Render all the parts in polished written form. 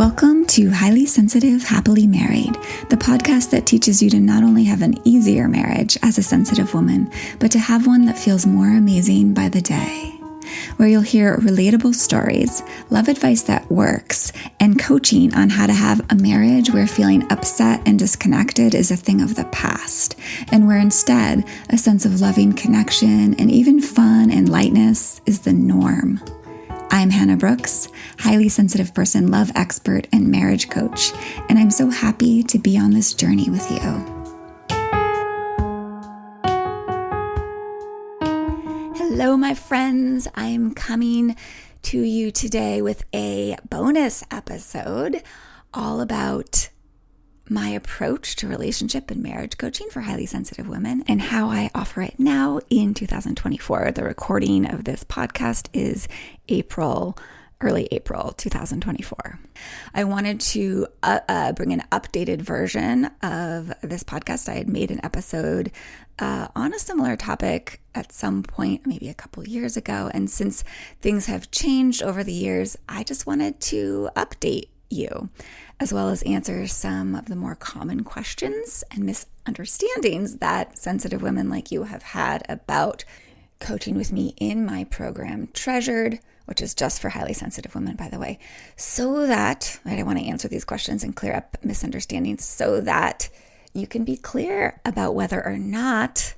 Welcome to Highly Sensitive, Happily Married, the podcast that teaches you to not only have an easier marriage as a sensitive woman, but to have one that feels more amazing by the day. Where you'll hear relatable stories, love advice that works, and coaching on how to have a marriage where feeling upset and disconnected is a thing of the past, and where instead a sense of loving connection and even fun and lightness is the norm. I'm Hannah Brooks, highly sensitive person, love expert, and marriage coach, and I'm so happy to be on this journey with you. Hello, my friends. I'm coming to you today with a bonus episode all about my approach to relationship and marriage coaching for highly sensitive women and how I offer it now in 2024. The recording of this podcast is early April 2024. I wanted to bring an updated version of this podcast. I had made an episode on a similar topic at some point, maybe a couple years ago. And since things have changed over the years, I just wanted to update you, as well as answer some of the more common questions and misunderstandings that sensitive women like you have had about coaching with me in my program, Treasured, which is just for highly sensitive women, by the way, so that I want to answer these questions and clear up misunderstandings so that you can be clear about whether or not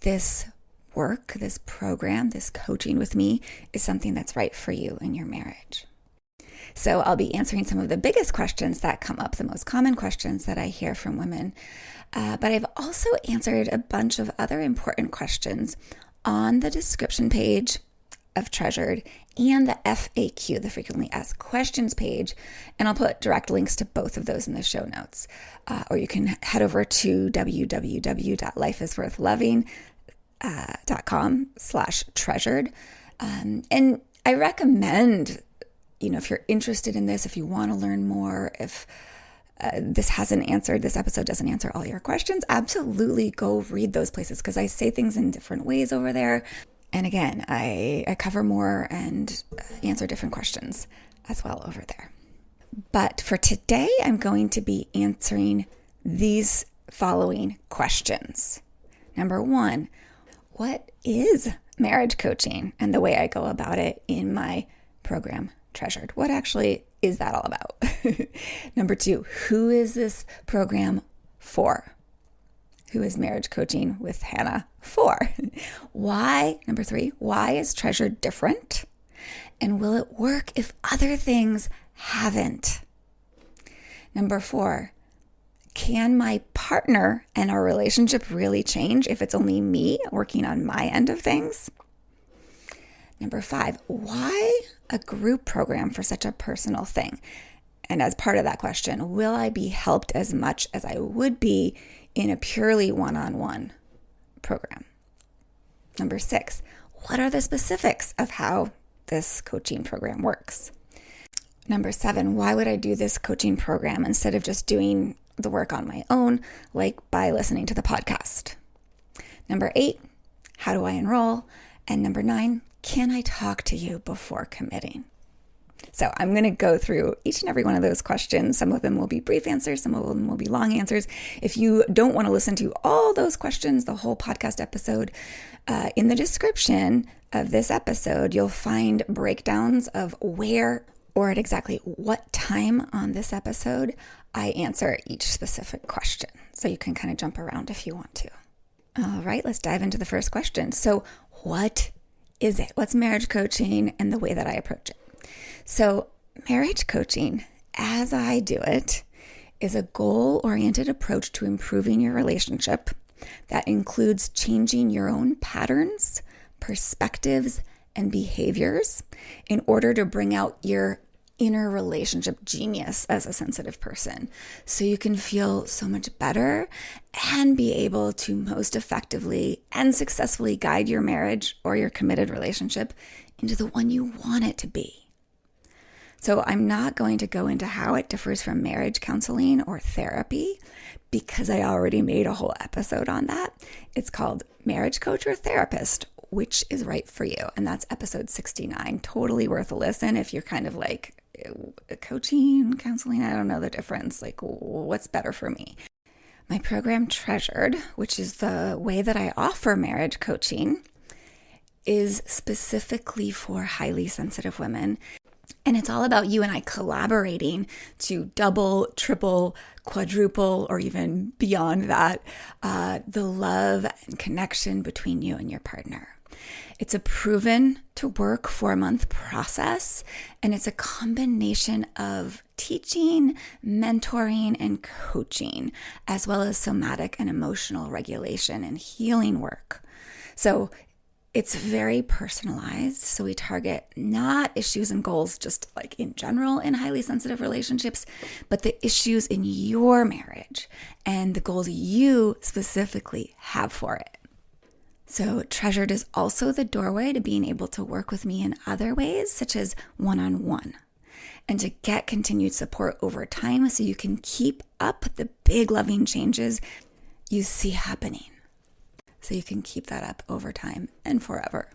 this work, this program, this coaching with me is something that's right for you in your marriage. So I'll be answering some of the biggest questions that come up, the most common questions that I hear from women. But I've also answered a bunch of other important questions on the description page of Treasured and the FAQ, the frequently asked questions page. And I'll put direct links to both of those in the show notes. Or you can head over to www.lifeisworthloving.com/treasured. And I recommend, if you're interested in this, if you want to learn more, if this episode doesn't answer all your questions, absolutely go read those places because I say things in different ways over there. And again, I cover more and answer different questions as well over there. But for today, I'm going to be answering these following questions. Number one, what is marriage coaching and the way I go about it in my program, Treasured? What actually is that all about? Number two, who is this program for? Who is marriage coaching with Hannah for? Why? Number three, why is Treasured different? And will it work if other things haven't? Number four, can my partner and our relationship really change if it's only me working on my end of things? Number five, why a group program for such a personal thing? And as part of that question, will I be helped as much as I would be in a purely one-on-one program? Number six, what are the specifics of how this coaching program works? Number seven, why would I do this coaching program instead of just doing the work on my own, like by listening to the podcast? Number eight, how do I enroll? And number nine, can I talk to you before committing? So I'm going to go through each and every one of those questions. Some of them will be brief answers. Some of them will be long answers. If you don't want to listen to all those questions, the whole podcast episode, in the description of this episode, you'll find breakdowns of where or at exactly what time on this episode I answer each specific question. So you can kind of jump around if you want to. All right, let's dive into the first question. So what is it? What's marriage coaching and the way that I approach it? So marriage coaching, as I do it, is a goal-oriented approach to improving your relationship that includes changing your own patterns, perspectives, and behaviors in order to bring out your inner relationship genius as a sensitive person so you can feel so much better and be able to most effectively and successfully guide your marriage or your committed relationship into the one you want it to be. So I'm not going to go into how it differs from marriage counseling or therapy because I already made a whole episode on that. It's called Marriage Coach or Therapist, which is right for you. And that's episode 69. Totally worth a listen if you're kind of like, coaching, counseling, I don't know the difference. Like, what's better for me? My program Treasured, which is the way that I offer marriage coaching, is specifically for highly sensitive women. And it's all about you and I collaborating to double, triple, quadruple, or even beyond that, the love and connection between you and your partner. It's a proven to work 4-month process, and it's a combination of teaching, mentoring, and coaching, as well as somatic and emotional regulation and healing work. So it's very personalized. So we target not issues and goals just like in general in highly sensitive relationships, but the issues in your marriage and the goals you specifically have for it. So Treasured is also the doorway to being able to work with me in other ways, such as one-on-one, and to get continued support over time so you can keep up the big loving changes you see happening. So you can keep that up over time and forever.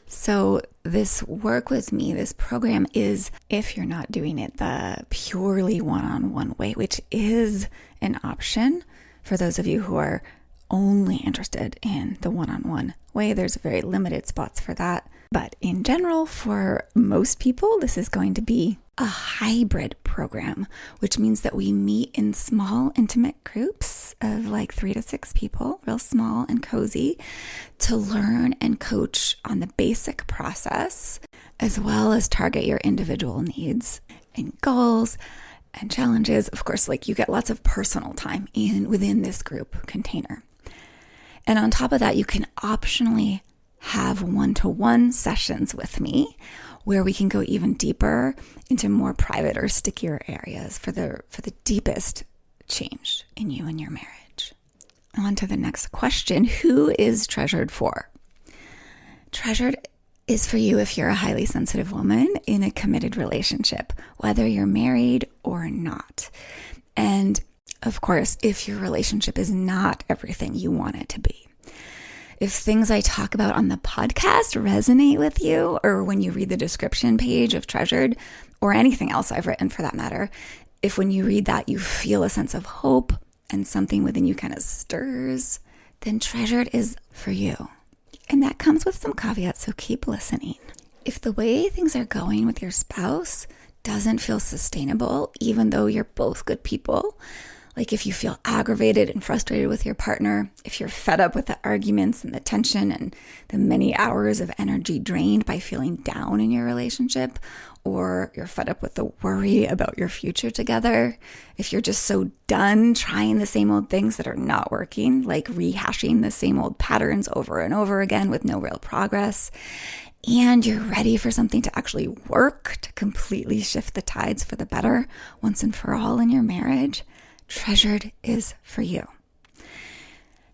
So this work with me, this program is, if you're not doing it the purely one-on-one way, which is an option for those of you who are only interested in the one-on-one way. There's very limited spots for that. But in general, for most people, this is going to be a hybrid program, which means that we meet in small, intimate groups of like 3 to 6 people, real small and cozy, to learn and coach on the basic process, as well as target your individual needs and goals and challenges. Of course, like you get lots of personal time within this group container. And on top of that, you can optionally have one-to-one sessions with me where we can go even deeper into more private or stickier areas for the deepest change in you and your marriage. On to the next question. Who is Treasured for? Treasured is for you if you're a highly sensitive woman in a committed relationship, whether you're married or not. And of course, if your relationship is not everything you want it to be. If things I talk about on the podcast resonate with you, or when you read the description page of Treasured, or anything else I've written for that matter, if when you read that you feel a sense of hope and something within you kind of stirs, then Treasured is for you. And that comes with some caveats, so keep listening. If the way things are going with your spouse doesn't feel sustainable, even though you're both good people, like if you feel aggravated and frustrated with your partner, if you're fed up with the arguments and the tension and the many hours of energy drained by feeling down in your relationship, or you're fed up with the worry about your future together, if you're just so done trying the same old things that are not working, like rehashing the same old patterns over and over again with no real progress, and you're ready for something to actually work to completely shift the tides for the better once and for all in your marriage, Treasured is for you.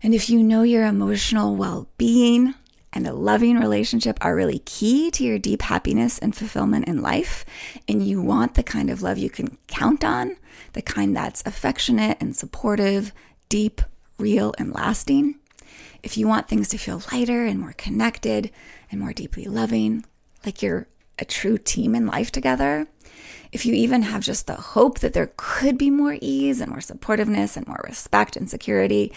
And if you know your emotional well-being and a loving relationship are really key to your deep happiness and fulfillment in life, and you want the kind of love you can count on, the kind that's affectionate and supportive, deep, real, and lasting, if you want things to feel lighter and more connected and more deeply loving, like you're a true team in life together, if you even have just the hope that there could be more ease and more supportiveness and more respect and security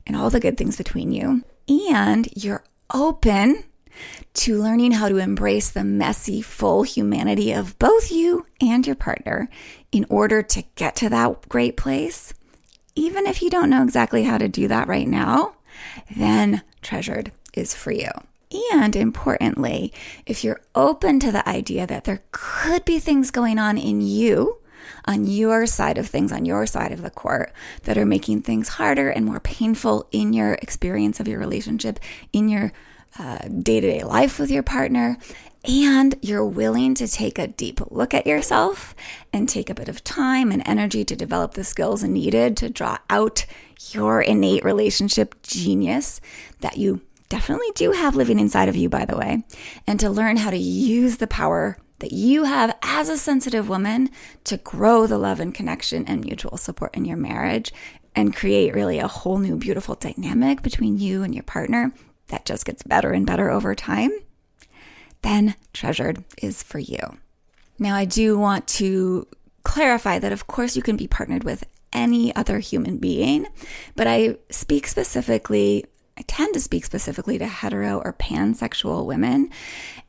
and all the good things between you, and you're open to learning how to embrace the messy, full humanity of both you and your partner in order to get to that great place, even if you don't know exactly how to do that right now, then Treasured is for you. And importantly, if you're open to the idea that there could be things going on in you, on your side of things, on your side of the court, that are making things harder and more painful in your experience of your relationship, in your day-to-day life with your partner, and you're willing to take a deep look at yourself and take a bit of time and energy to develop the skills needed to draw out your innate relationship genius that you definitely do have living inside of you, by the way, and to learn how to use the power that you have as a sensitive woman to grow the love and connection and mutual support in your marriage and create really a whole new beautiful dynamic between you and your partner that just gets better and better over time, then Treasured is for you. Now, I do want to clarify that, of course, you can be partnered with any other human being, but I tend to speak specifically to hetero or pansexual women,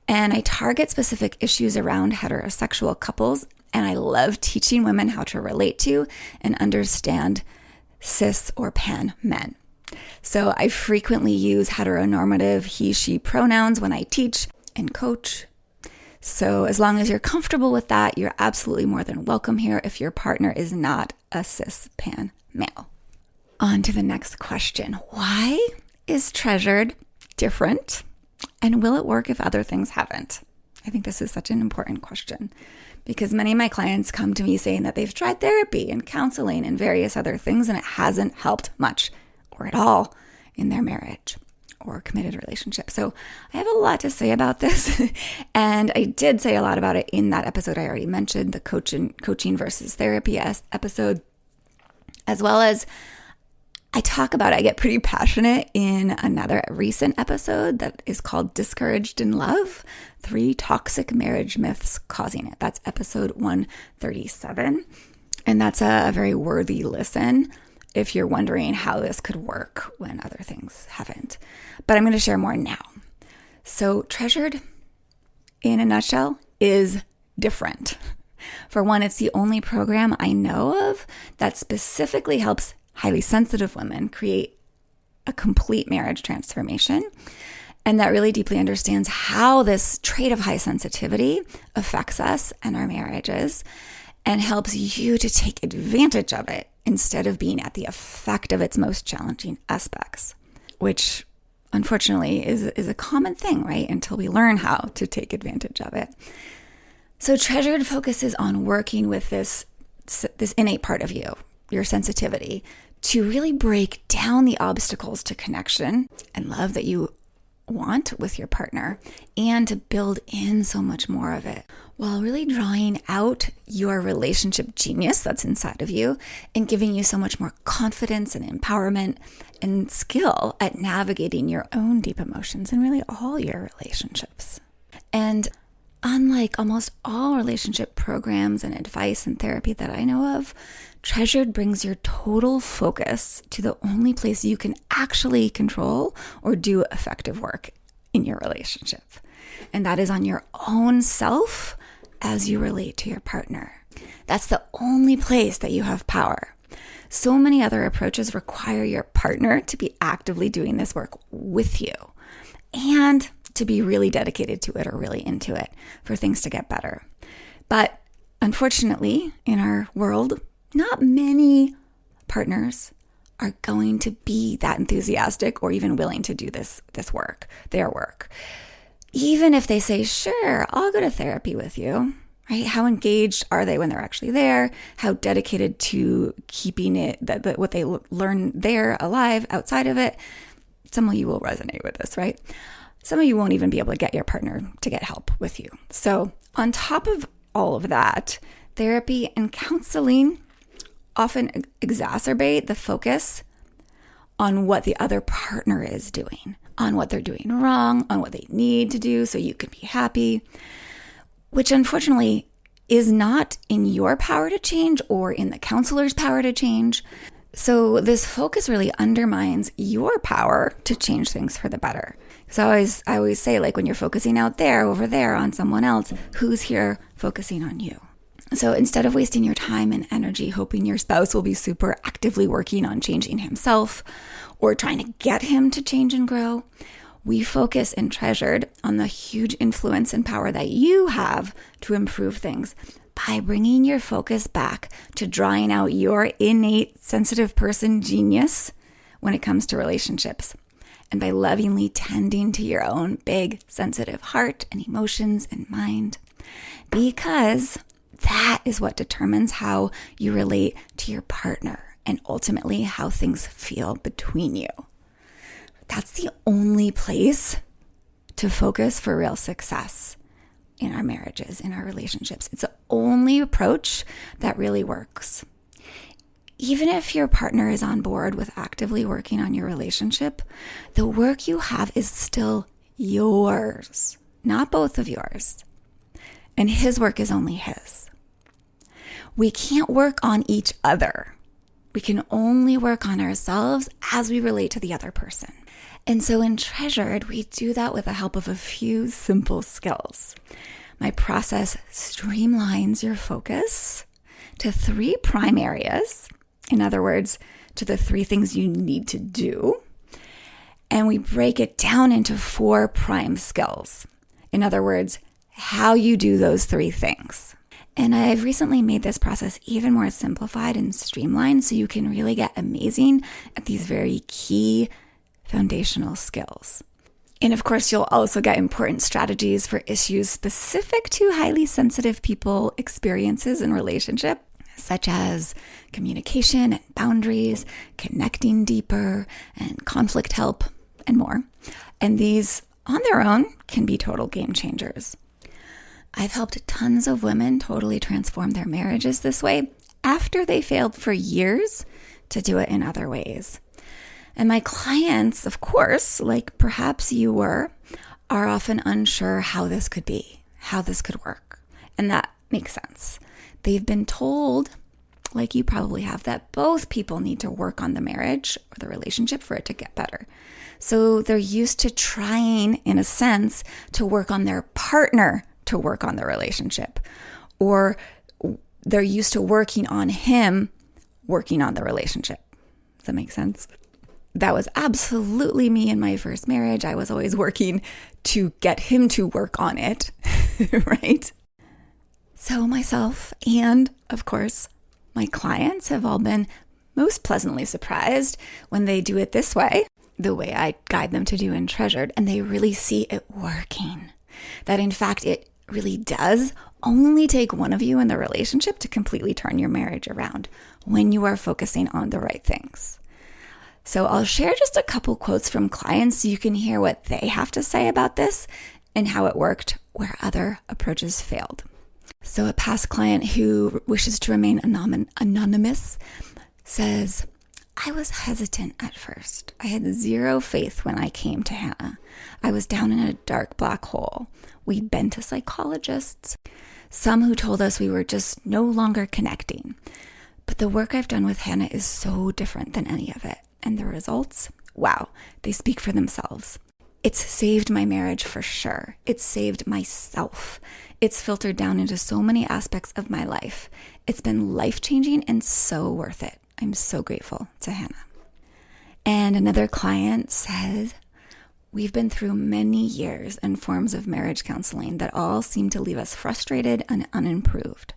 and I target specific issues around heterosexual couples, and I love teaching women how to relate to and understand cis or pan men. So I frequently use heteronormative he, she pronouns when I teach and coach. So as long as you're comfortable with that, you're absolutely more than welcome here if your partner is not a cis pan male. On to the next question. Why is treasured different? And will it work if other things haven't? I think this is such an important question because many of my clients come to me saying that they've tried therapy and counseling and various other things, and it hasn't helped much or at all in their marriage or committed relationship. So I have a lot to say about this. And I did say a lot about it in that episode I already mentioned, the coaching versus therapy episode, as well as I get pretty passionate in another recent episode that is called Discouraged in Love, 3 Toxic Marriage Myths Causing It. That's episode 137. And that's a very worthy listen if you're wondering how this could work when other things haven't. But I'm going to share more now. So Treasured, in a nutshell, is different. For one, it's the only program I know of that specifically helps highly sensitive women create a complete marriage transformation, and that really deeply understands how this trait of high sensitivity affects us and our marriages, and helps you to take advantage of it instead of being at the effect of its most challenging aspects, which unfortunately is a common thing, right? Until we learn how to take advantage of it. So Treasured focuses on working with this innate part of you, your sensitivity, to really break down the obstacles to connection and love that you want with your partner, and to build in so much more of it while really drawing out your relationship genius that's inside of you and giving you so much more confidence and empowerment and skill at navigating your own deep emotions and really all your relationships. And unlike almost all relationship programs and advice and therapy that I know of, Treasured brings your total focus to the only place you can actually control or do effective work in your relationship. And that is on your own self as you relate to your partner. That's the only place that you have power. So many other approaches require your partner to be actively doing this work with you and to be really dedicated to it or really into it for things to get better. But unfortunately, in our world, not many partners are going to be that enthusiastic or even willing to do this work, their work. Even if they say, sure, I'll go to therapy with you, right? How engaged are they when they're actually there? How dedicated to keeping it, what they learn there alive outside of it? Some of you will resonate with this, right? Some of you won't even be able to get your partner to get help with you. So on top of all of that, therapy and counseling often exacerbate the focus on what the other partner is doing, on what they're doing wrong, on what they need to do so you can be happy, which unfortunately is not in your power to change or in the counselor's power to change. So this focus really undermines your power to change things for the better. So I always say, like, when you're focusing out there, over there on someone else, who's here focusing on you? So instead of wasting your time and energy hoping your spouse will be super actively working on changing himself or trying to get him to change and grow, we focus in Treasured on the huge influence and power that you have to improve things by bringing your focus back to drawing out your innate sensitive person genius when it comes to relationships, and by lovingly tending to your own big sensitive heart and emotions and mind, because that is what determines how you relate to your partner and ultimately how things feel between you. That's the only place to focus for real success in our marriages, in our relationships. It's the only approach that really works. Even if your partner is on board with actively working on your relationship, the work you have is still yours, not both of yours. and his work is only his. We can't work on each other. We can only work on ourselves as we relate to the other person. And so in Treasured, we do that with the help of a few simple skills. My process streamlines your focus to 3 prime areas. In other words, to the 3 things you need to do. And we break it down into 4 prime skills. In other words, how you do those 3 things. And I've recently made this process even more simplified and streamlined so you can really get amazing at these very key foundational skills. And of course, you'll also get important strategies for issues specific to highly sensitive people experiences in relationship, such as communication and boundaries, connecting deeper, and conflict help, and more. And these, on their own, can be total game changers. I've helped tons of women totally transform their marriages this way after they failed for years to do it in other ways. And my clients, of course, like perhaps you were, are often unsure how this could be, how this could work. And that makes sense. They've been told, like you probably have, that both people need to work on the marriage or the relationship for it to get better. So they're used to trying, in a sense, to work on their partner to work on the relationship. Or they're used to working on him working on the relationship. Does that make sense? That was absolutely me in my first marriage. I was always working to get him to work on it, right? So myself and, of course, my clients have all been most pleasantly surprised when they do it this way, the way I guide them to do in Treasured, and they really see it working. That in fact, it really does only take one of you in the relationship to completely turn your marriage around when you are focusing on the right things. So I'll share just a couple quotes from clients so you can hear what they have to say about this and how it worked where other approaches failed. So a past client who wishes to remain anonymous says, I was hesitant at first. I had zero faith when I came to Hannah. I was down in a dark black hole. We'd been to psychologists, some who told us we were just no longer connecting. But the work I've done with Hannah is so different than any of it. And the results, wow, they speak for themselves. It's saved my marriage for sure. It's saved myself. It's filtered down into so many aspects of my life. It's been life-changing and so worth it. I'm so grateful to Hannah. And another client says, we've been through many years and forms of marriage counseling that all seem to leave us frustrated and unimproved.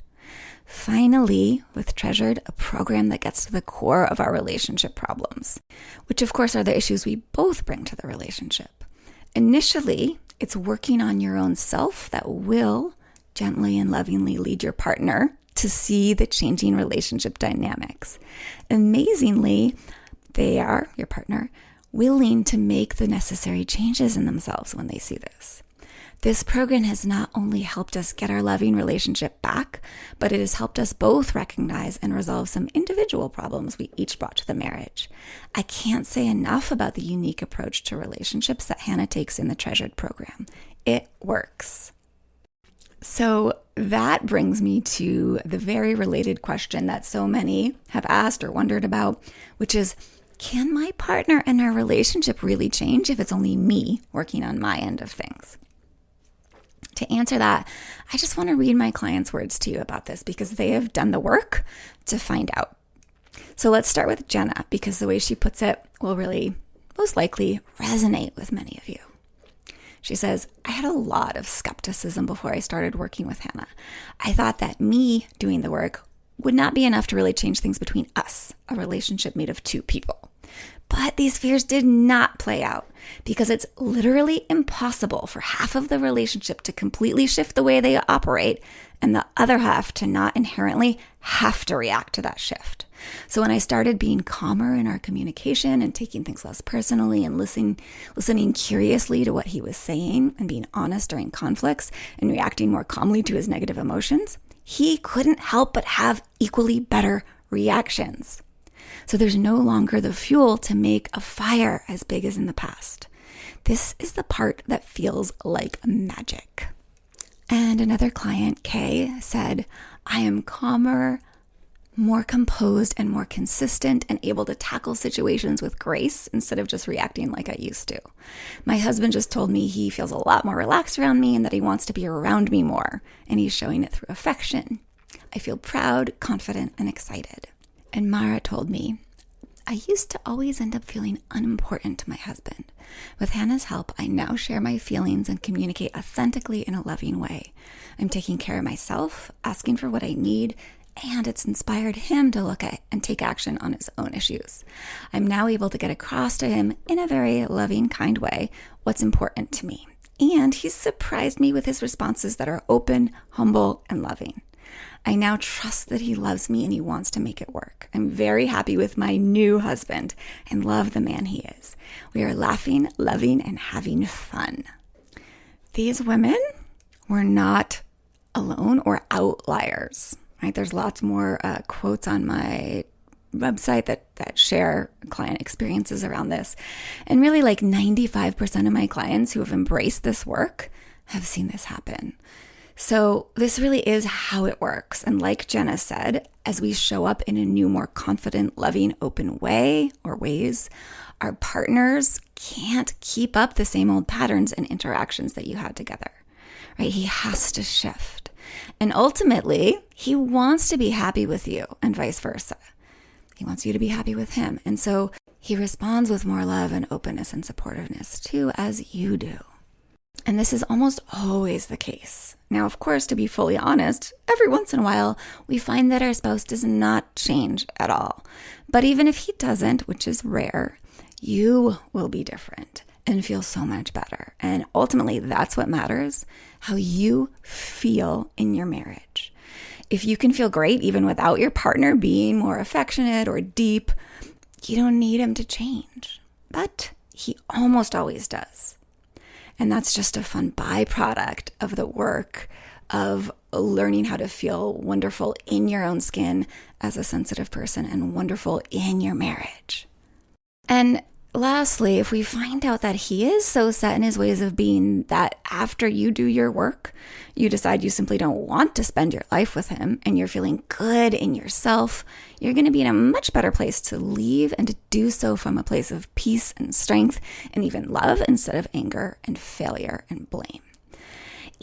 Finally, with Treasured, a program that gets to the core of our relationship problems, which of course are the issues we both bring to the relationship. Initially, it's working on your own self that will gently and lovingly lead your partner to see the changing relationship dynamics. Amazingly, they are, your partner, willing to make the necessary changes in themselves when they see this. This program has not only helped us get our loving relationship back, but it has helped us both recognize and resolve some individual problems we each brought to the marriage. I can't say enough about the unique approach to relationships that Hannah takes in the Treasured program. It works. So that brings me to the very related question that so many have asked or wondered about, which is, can my partner and our relationship really change if it's only me working on my end of things? To answer that, I just want to read my clients' words to you about this because they have done the work to find out. So let's start with Jenna because the way she puts it will really, most likely, resonate with many of you. She says, I had a lot of skepticism before I started working with Hannah. I thought that me doing the work would not be enough to really change things between us, a relationship made of 2 people. But these fears did not play out because it's literally impossible for half of the relationship to completely shift the way they operate and the other half to not inherently have to react to that shift. So when I started being calmer in our communication and taking things less personally and listening curiously to what he was saying and being honest during conflicts and reacting more calmly to his negative emotions, he couldn't help but have equally better reactions. So there's no longer the fuel to make a fire as big as in the past. This is the part that feels like magic. And another client, Kay, said, I am calmer, more composed, and more consistent and able to tackle situations with grace instead of just reacting like I used to. My husband just told me he feels a lot more relaxed around me and that he wants to be around me more, and he's showing it through affection. I feel proud, confident, and excited. And Mara told me, I used to always end up feeling unimportant to my husband. With Hannah's help, I now share my feelings and communicate authentically in a loving way. I'm taking care of myself, asking for what I need, and it's inspired him to look at and take action on his own issues. I'm now able to get across to him in a very loving, kind way what's important to me. And he's surprised me with his responses that are open, humble, and loving. I now trust that he loves me and he wants to make it work. I'm very happy with my new husband and love the man he is. We are laughing, loving, and having fun. These women were not alone or outliers, right? There's lots more quotes on my website that share client experiences around this. And really, like 95% of my clients who have embraced this work have seen this happen. So this really is how it works. And like Jenna said, as we show up in a new, more confident, loving, open way or ways, our partners can't keep up the same old patterns and interactions that you had together, right? He has to shift. And ultimately, he wants to be happy with you and vice versa. He wants you to be happy with him. And so he responds with more love and openness and supportiveness too, as you do. And this is almost always the case. Now, of course, to be fully honest, every once in a while, we find that our spouse does not change at all. But even if he doesn't, which is rare, you will be different and feel so much better. And ultimately, that's what matters, how you feel in your marriage. If you can feel great even without your partner being more affectionate or deep, you don't need him to change. But he almost always does. And that's just a fun byproduct of the work of learning how to feel wonderful in your own skin as a sensitive person and wonderful in your marriage. And lastly, if we find out that he is so set in his ways of being that after you do your work, you decide you simply don't want to spend your life with him and you're feeling good in yourself, you're going to be in a much better place to leave and to do so from a place of peace and strength and even love instead of anger and failure and blame.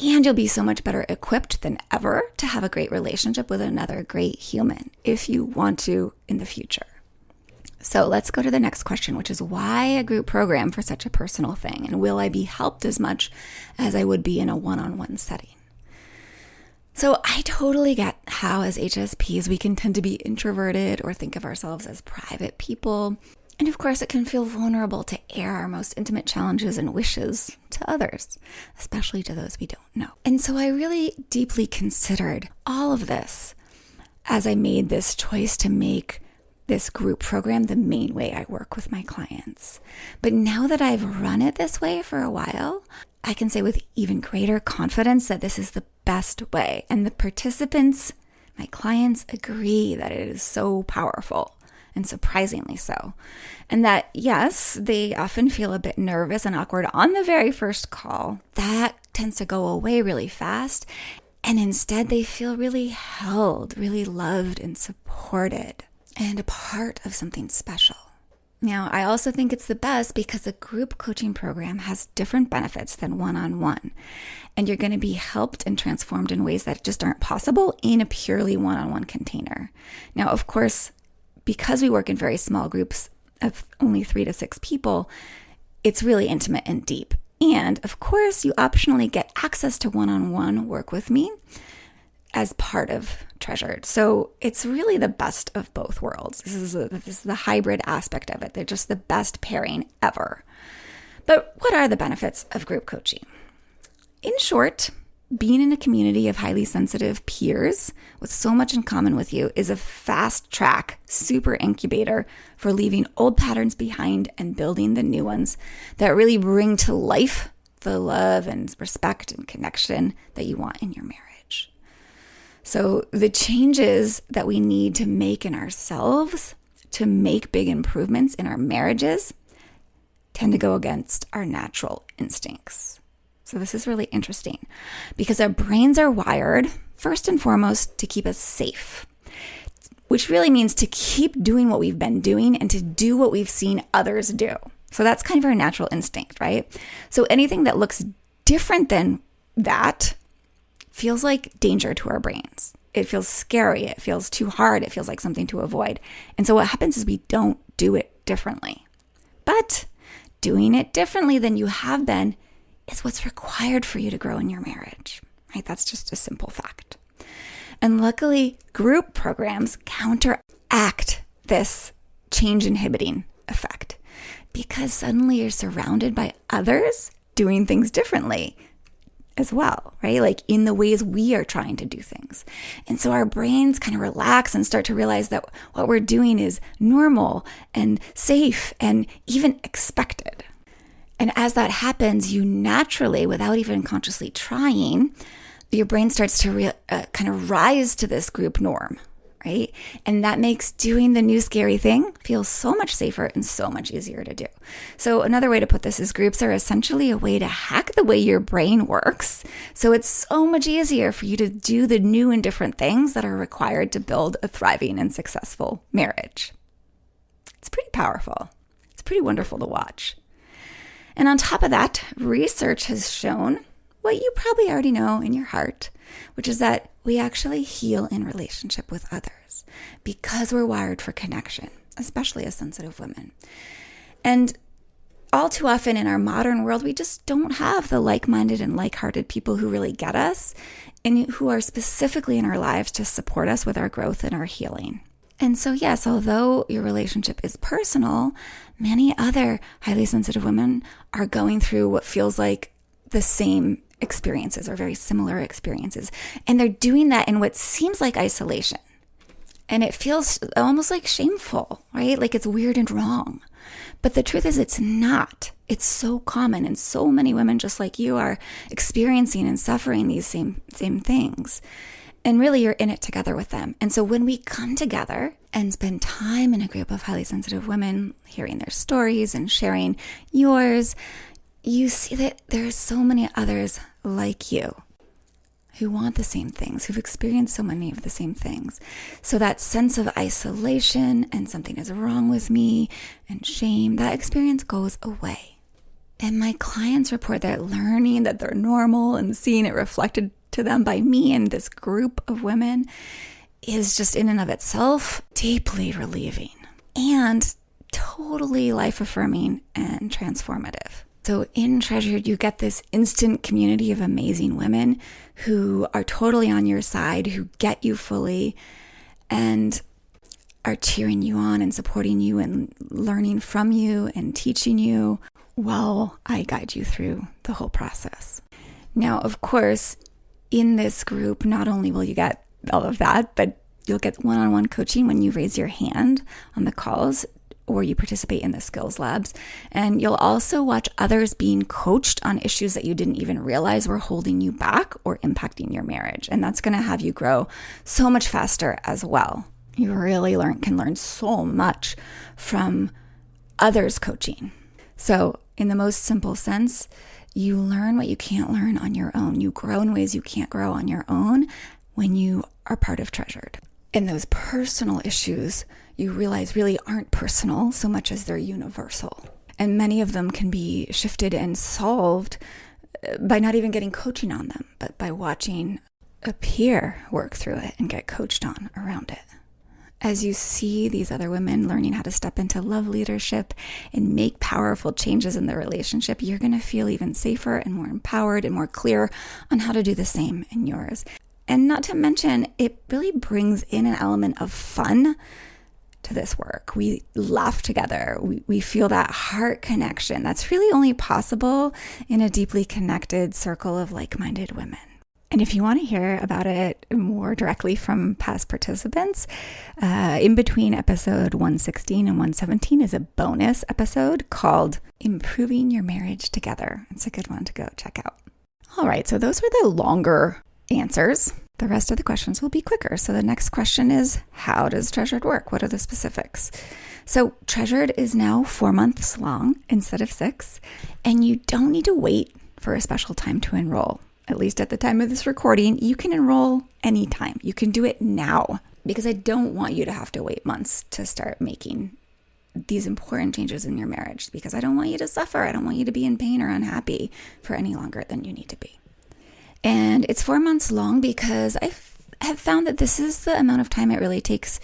And you'll be so much better equipped than ever to have a great relationship with another great human if you want to in the future. So let's go to the next question, which is why a group program for such a personal thing? And will I be helped as much as I would be in a one-on-one setting? So I totally get how as HSPs we can tend to be introverted or think of ourselves as private people. And of course, it can feel vulnerable to air our most intimate challenges and wishes to others, especially to those we don't know. And so I really deeply considered all of this as I made this choice to make this group program the main way I work with my clients. But now that I've run it this way for a while, I can say with even greater confidence that this is the best way. And the participants, my clients, agree that it is so powerful and surprisingly so. And that, yes, they often feel a bit nervous and awkward on the very first call. That tends to go away really fast. And instead, they feel really held, really loved and supported, and a part of something special. Now, I also think it's the best because a group coaching program has different benefits than one-on-one, and you're going to be helped and transformed in ways that just aren't possible in a purely one-on-one container. Now, of course, because we work in very small groups of only 3 to 6 people, it's really intimate and deep. And of course, you optionally get access to one-on-one work with me as part of Treasured. So it's really the best of both worlds. This is the hybrid aspect of it. They're just the best pairing ever. But what are the benefits of group coaching? In short, being in a community of highly sensitive peers with so much in common with you is a fast track, super incubator for leaving old patterns behind and building the new ones that really bring to life the love and respect and connection that you want in your marriage. So the changes that we need to make in ourselves to make big improvements in our marriages tend to go against our natural instincts. So this is really interesting because our brains are wired, first and foremost, to keep us safe, which really means to keep doing what we've been doing and to do what we've seen others do. So that's kind of our natural instinct, right? So anything that looks different than that feels like danger to our brains. It feels scary. It feels too hard. It feels like something to avoid. And so what happens is we don't do it differently. But doing it differently than you have been is what's required for you to grow in your marriage, right? That's just a simple fact. And luckily, group programs counteract this change inhibiting effect because suddenly you're surrounded by others doing things differently as well, right? Like in the ways we are trying to do things. And so our brains kind of relax and start to realize that what we're doing is normal and safe and even expected. And as that happens, you naturally, without even consciously trying, your brain starts to kind of rise to this group norm, right? And that makes doing the new scary thing feel so much safer and so much easier to do. So another way to put this is groups are essentially a way to hack the way your brain works. So it's so much easier for you to do the new and different things that are required to build a thriving and successful marriage. It's pretty powerful. It's pretty wonderful to watch. And on top of that, research has shown what you probably already know in your heart, which is that we actually heal in relationship with others because we're wired for connection, especially as sensitive women. And all too often in our modern world, we just don't have the like-minded and like-hearted people who really get us and who are specifically in our lives to support us with our growth and our healing. And so, yes, although your relationship is personal, many other highly sensitive women are going through what feels like the same experiences or very similar experiences. And they're doing that in what seems like isolation. And it feels almost like shameful, right? Like it's weird and wrong. But the truth is it's not. It's so common. And so many women just like you are experiencing and suffering these same things. And really, you're in it together with them. And so when we come together and spend time in a group of highly sensitive women, hearing their stories and sharing yours, you see that there are so many others like you who want the same things, who've experienced so many of the same things. So that sense of isolation and something is wrong with me and shame, that experience goes away. And my clients report that learning that they're normal and seeing it reflected to them by me and this group of women is just in and of itself deeply relieving and totally life-affirming and transformative. So in Treasured, you get this instant community of amazing women who are totally on your side, who get you fully and are cheering you on and supporting you and learning from you and teaching you while I guide you through the whole process. Now, of course, in this group, not only will you get all of that, but you'll get one-on-one coaching when you raise your hand on the calls or you participate in the skills labs. And you'll also watch others being coached on issues that you didn't even realize were holding you back or impacting your marriage. And that's going to have you grow so much faster as well. You really can learn so much from others' coaching. So in the most simple sense, you learn what you can't learn on your own. You grow in ways you can't grow on your own when you are part of Treasured. And those personal issues you realize really aren't personal so much as they're universal. And many of them can be shifted and solved by not even getting coaching on them, but by watching a peer work through it and get coached on around it. As you see these other women learning how to step into love leadership and make powerful changes in their relationship, you're going to feel even safer and more empowered and more clear on how to do the same in yours. And not to mention, it really brings in an element of fun to this work. We laugh together. We feel that heart connection. That's really only possible in a deeply connected circle of like-minded women. And if you want to hear about it more directly from past participants, in between episode 116 and 117 is a bonus episode called Improving Your Marriage Together. It's a good one to go check out. All right, so those were the longer answers. The rest of the questions will be quicker. So the next question is, how does Treasured work? What are the specifics? So Treasured is now 4 months long instead of 6, and you don't need to wait for a special time to enroll. At least at the time of this recording, you can enroll anytime. You can do it now, because I don't want you to have to wait months to start making these important changes in your marriage, because I don't want you to suffer. I don't want you to be in pain or unhappy for any longer than you need to be. And it's 4 months long because I have found that this is the amount of time it really takes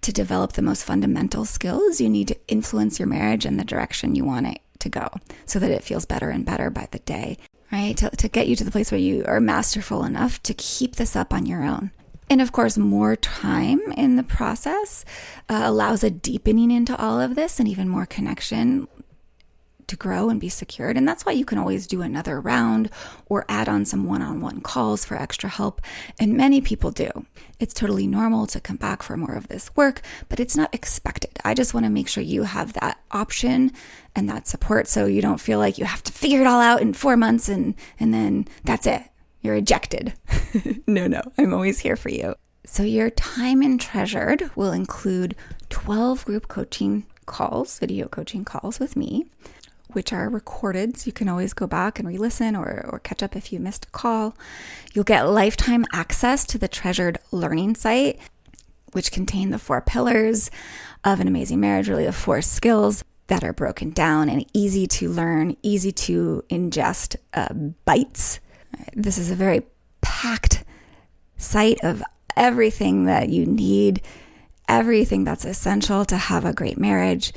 to develop the most fundamental skills you need to influence your marriage in the direction you want it to go, so that it feels better and better by the day, right? To get you to the place where you are masterful enough to keep this up on your own. And of course, more time in the process allows a deepening into all of this and even more connection to grow and be secured. And that's why you can always do another round or add on some one-on-one calls for extra help. And many people do. It's totally normal to come back for more of this work, but it's not expected. I just want to make sure you have that option and that support, so you don't feel like you have to figure it all out in 4 months and then that's it. You're ejected. No, I'm always here for you. So your time in Treasured will include 12 group coaching calls, video coaching calls with me, which are recorded, so you can always go back and re-listen or catch up if you missed a call. You'll get lifetime access to the Treasured learning site, which contain the 4 pillars of an amazing marriage, really the 4 skills that are broken down and easy to learn, easy to ingest bites. This is a very packed site of everything that you need, everything that's essential to have a great marriage.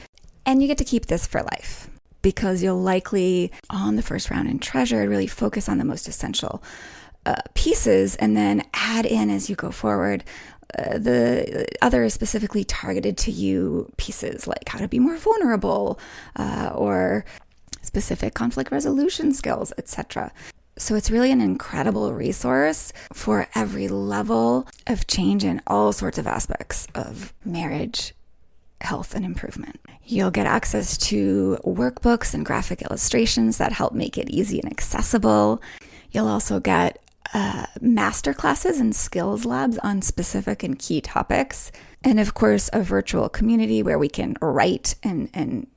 And you get to keep this for life, because you'll likely, on the first round in Treasured, really focus on the most essential pieces and then add in as you go forward the other specifically targeted to you pieces, like how to be more vulnerable or specific conflict resolution skills, etc. So it's really an incredible resource for every level of change in all sorts of aspects of marriage, health, and improvement. You'll get access to workbooks and graphic illustrations that help make it easy and accessible. You'll also get master classes and skills labs on specific and key topics. And of course, a virtual community where we can write and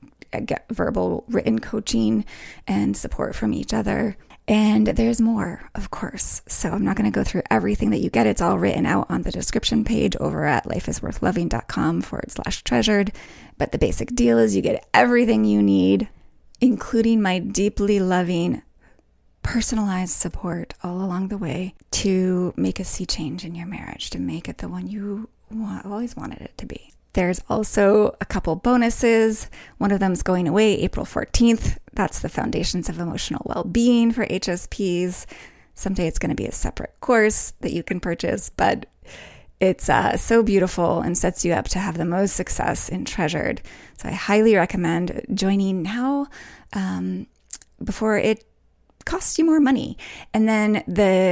get verbal written coaching and support from each other. And there's more, of course. So I'm not going to go through everything that you get. It's all written out on the description page over at lifeisworthloving.com/treasured. But the basic deal is you get everything you need, including my deeply loving, personalized support all along the way to make a sea change in your marriage, to make it the one you always wanted it to be. There's also a couple bonuses. One of them is going away April 14th. That's the Foundations of Emotional Well-Being for HSPs. Someday it's going to be a separate course that you can purchase, but it's so beautiful and sets you up to have the most success in Treasured. So I highly recommend joining now before it costs you more money. And then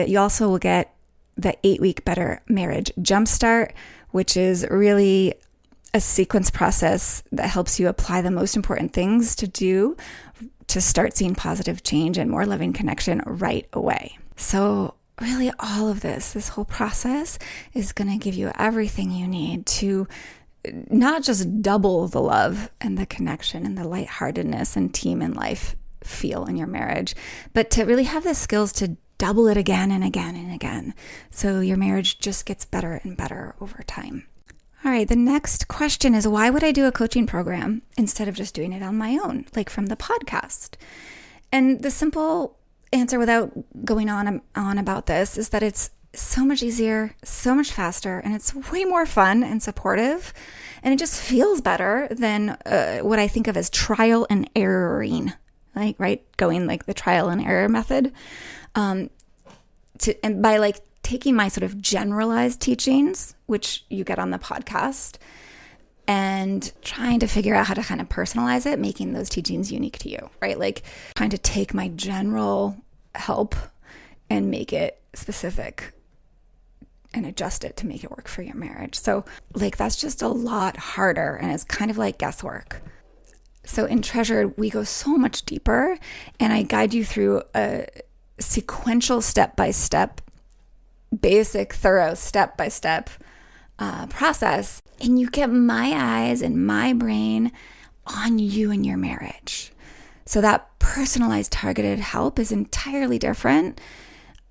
you also will get the 8-week Better Marriage Jumpstart, which is really a sequence process that helps you apply the most important things to do to start seeing positive change and more loving connection right away. So really all of this whole process is going to give you everything you need to not just double the love and the connection and the lightheartedness and team in life feel in your marriage, but to really have the skills to double it again and again and again. So your marriage just gets better and better over time. All right, the next question is, why would I do a coaching program instead of just doing it on my own, like from the podcast? And the simple answer, without going on about this, is that it's so much easier, so much faster, and it's way more fun and supportive, and it just feels better than what I think of as trial and erroring, going like the trial and error method. And by taking my sort of generalized teachings, which you get on the podcast, and trying to figure out how to kind of personalize it, making those teachings unique to you, right? Like trying to take my general help and make it specific and adjust it to make it work for your marriage. So that's just a lot harder, and it's kind of like guesswork. So in Treasured, we go so much deeper, and I guide you through a sequential step-by-step, basic, thorough, step-by-step process. And you get my eyes and my brain on you and your marriage. So that personalized, targeted help is entirely different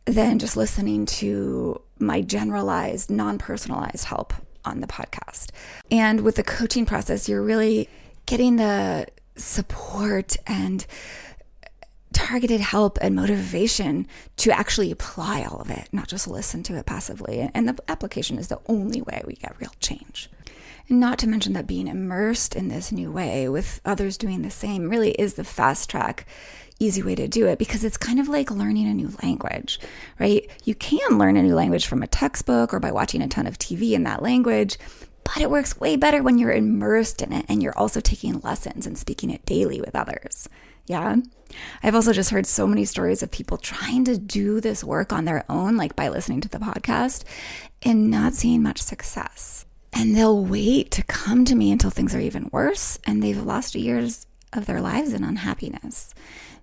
than just listening to my generalized, non-personalized help on the podcast. And with the coaching process, you're really getting the support and targeted help and motivation to actually apply all of it, not just listen to it passively. And the application is the only way we get real change. And not to mention that being immersed in this new way with others doing the same really is the fast track, easy way to do it, because it's kind of like learning a new language, right? You can learn a new language from a textbook or by watching a ton of TV in that language, but it works way better when you're immersed in it and you're also taking lessons and speaking it daily with others. Yeah. I've also just heard so many stories of people trying to do this work on their own, like by listening to the podcast, and not seeing much success. And they'll wait to come to me until things are even worse and they've lost years of their lives in unhappiness.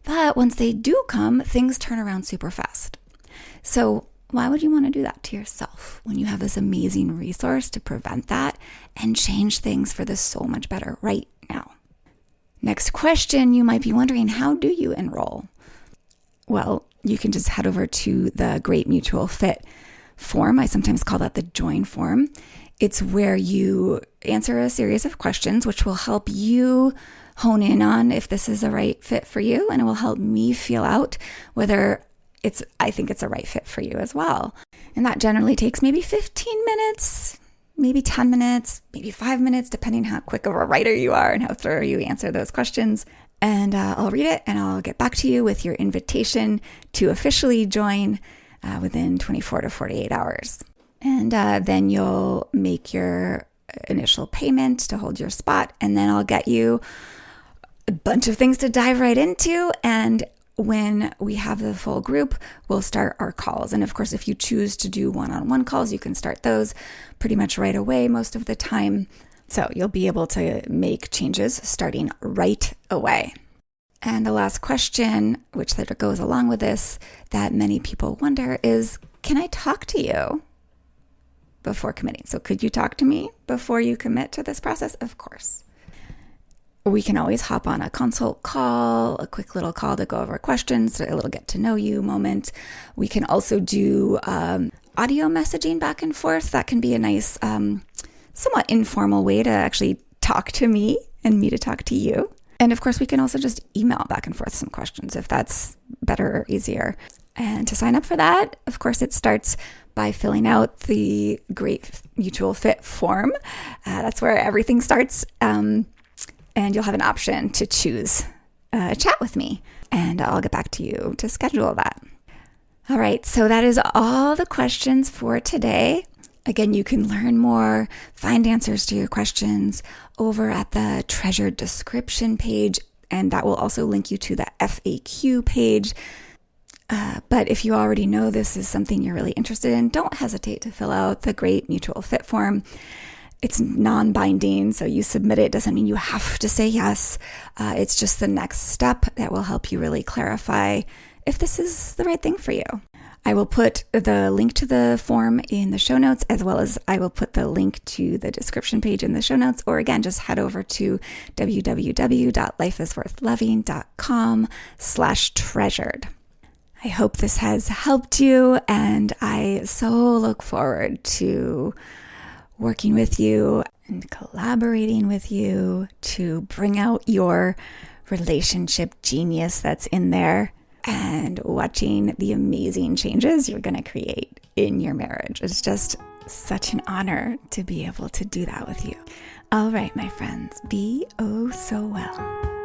But once they do come, things turn around super fast. So why would you want to do that to yourself when you have this amazing resource to prevent that and change things for this so much better right now? Next question, you might be wondering, how do you enroll? Well, you can just head over to the Great Mutual Fit form. I sometimes call that the join form. It's where you answer a series of questions, which will help you hone in on if this is a right fit for you, and it will help me feel out whether I think it's a right fit for you as well. And that generally takes maybe 15 minutes, maybe 10 minutes, maybe 5 minutes, depending how quick of a writer you are and how thorough you answer those questions. And I'll read it and I'll get back to you with your invitation to officially join within 24 to 48 hours. And then you'll make your initial payment to hold your spot. And then I'll get you a bunch of things to dive right into. And when we have the full group, we'll start our calls. And of course, if you choose to do one-on-one calls, you can start those pretty much right away most of the time. So you'll be able to make changes starting right away. And the last question, which that goes along with this, that many people wonder is, can I talk to you before committing? So could you talk to me before you commit to this process? Of course. We can always hop on a consult call, a quick little call to go over questions, a little get to know you moment. We can also do audio messaging back and forth. That can be a nice, somewhat informal way to actually talk to me and me to talk to you. And of course, we can also just email back and forth some questions if that's better or easier. And to sign up for that, of course, it starts by filling out the Great Mutual Fit form. That's where everything starts. And you'll have an option to choose a chat with me. And I'll get back to you to schedule that. All right, so that is all the questions for today. Again, you can learn more, find answers to your questions over at the treasured description page. And that will also link you to the FAQ page. But if you already know this is something you're really interested in, don't hesitate to fill out the Great Mutual Fit form. It's non-binding, so you submit it. Doesn't mean you have to say yes. It's just the next step that will help you really clarify if this is the right thing for you. I will put the link to the form in the show notes, as well as I will put the link to the description page in the show notes. Or again, just head over to www.lifeisworthloving.com/treasured. I hope this has helped you, and I so look forward to working with you and collaborating with you to bring out your relationship genius that's in there and watching the amazing changes you're going to create in your marriage. It's just such an honor to be able to do that with you. All right, my friends, be oh so well.